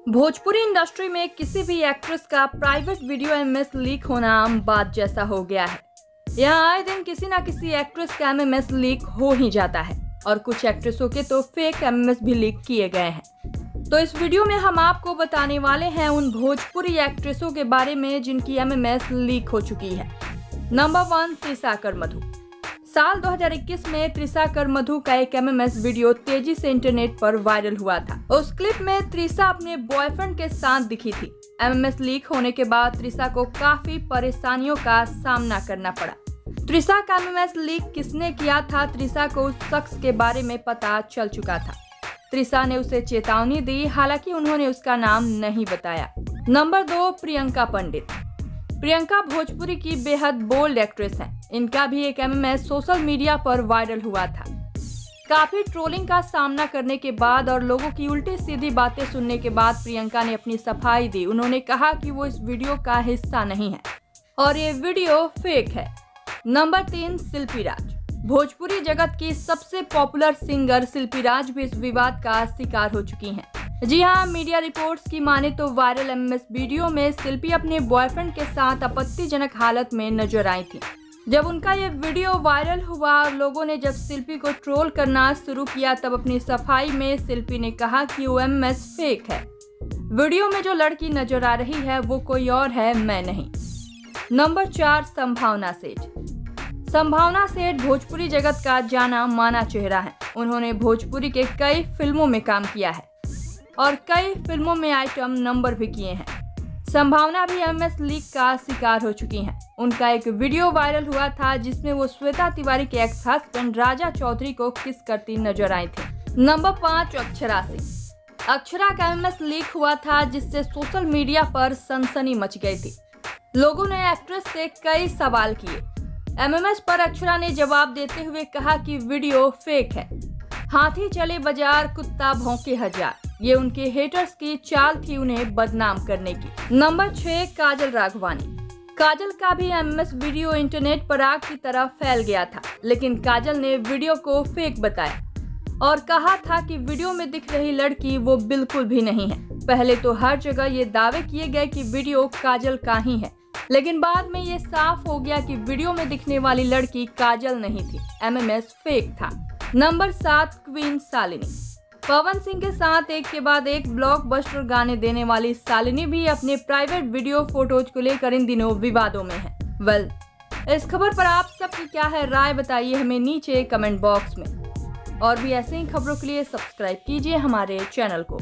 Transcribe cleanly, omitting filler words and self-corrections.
Bhojpuri industry में किसी भी एक्ट्रेस का प्राइवेट वीडियो एमएमएस लीक होना आम बात जैसा हो गया है। यहाँ आए दिन किसी न किसी एक्ट्रेस का एमएमएस लीक हो ही जाता है और कुछ एक्ट्रेसों के तो फेक एमएमएस भी लीक किए गए हैं। तो इस वीडियो में हम आपको बताने वाले हैं उन भोजपुरी एक्ट्रेसों के बारे में जिनकी एमएमएस लीक हो चुकी है। नंबर 1, त्रिशा कर मधु। साल 2021 में त्रिशा कर मधु का एक एमएमएस वीडियो तेजी से इंटरनेट पर वायरल हुआ था। उस क्लिप में त्रिशा अपने बॉयफ्रेंड के साथ दिखी थी। एमएमएस लीक होने के बाद त्रिशा को काफी परेशानियों का सामना करना पड़ा। त्रिशा का एमएमएस लीक किसने किया था, त्रिशा को उस शख्स के बारे में पता चल चुका था। त्रिशा ने उसे चेतावनी दी, हालांकि उन्होंने उसका नाम नहीं बताया। नंबर 2, प्रियंका पंडित। प्रियंका भोजपुरी की बेहद बोल्ड एक्ट्रेस हैं। इनका भी एक एमएमएस सोशल मीडिया पर वायरल हुआ था। काफी ट्रोलिंग का सामना करने के बाद और लोगों की उल्टी सीधी बातें सुनने के बाद प्रियंका ने अपनी सफाई दी। उन्होंने कहा कि वो इस वीडियो का हिस्सा नहीं है और ये वीडियो फेक है। नंबर 3, शिल्पी राज। भोजपुरी जगत की सबसे पॉपुलर सिंगर शिल्पी राज भी इस विवाद का शिकार हो चुकी हैं। जी हाँ, मीडिया रिपोर्ट्स की माने तो वायरल एमएमएस वीडियो में शिल्पी अपने बॉयफ्रेंड के साथ आपत्तिजनक हालत में नजर आई थी। जब उनका ये वीडियो वायरल हुआ और लोगों ने जब शिल्पी को ट्रोल करना शुरू किया, तब अपनी सफाई में शिल्पी ने कहा कि वो एमएमएस फेक है। वीडियो में जो लड़की नजर आ रही है वो कोई और है, मैं नहीं। नंबर 4, संभावना सेठ। संभावना सेठ भोजपुरी जगत का जाना माना चेहरा है। उन्होंने भोजपुरी के कई फिल्मों में काम किया है और कई फिल्मों में आइटम नंबर भी किए हैं। संभावना भी एमएमएस लीक का शिकार हो चुकी हैं। उनका एक वीडियो वायरल हुआ था जिसमें वो श्वेता तिवारी के एक्स हस्बैंड राजा चौधरी को किस करती नजर आई थी। नंबर 5, अक्षरा सिंह। अक्षरा का एमएमएस लीक हुआ था जिससे सोशल मीडिया पर सनसनी मच गई थी। लोगों ने एक्ट्रेस से कई सवाल किए। एमएमएस पर अक्षरा ने जवाब देते हुए कहा कि वीडियो फेक है। हाथी चले बाजार, कुत्ता भौंके हजार। ये उनके हेटर्स की चाल थी उन्हें बदनाम करने की। नंबर 6, काजल राघवानी। काजल का भी एमएमएस वीडियो इंटरनेट पर आग की तरह फैल गया था, लेकिन काजल ने वीडियो को फेक बताया और कहा था कि वीडियो में दिख रही लड़की वो बिल्कुल भी नहीं है। पहले तो हर जगह ये दावे किए गए कि वीडियो काजल का ही है, लेकिन बाद में ये साफ हो गया कि वीडियो में दिखने वाली लड़की काजल नहीं थी, एमएमएस फेक था। Number 7, queen Shalini. पवन सिंह के साथ एक के बाद एक ब्लॉकबस्टर गाने देने वाली शालिनी भी अपने प्राइवेट वीडियो फोटोज को लेकर इन दिनों विवादों में है। इस खबर पर आप सबकी क्या है राय, बताइए हमें नीचे कमेंट बॉक्स में। और भी ऐसे ही खबरों के लिए सब्सक्राइब कीजिए हमारे चैनल को।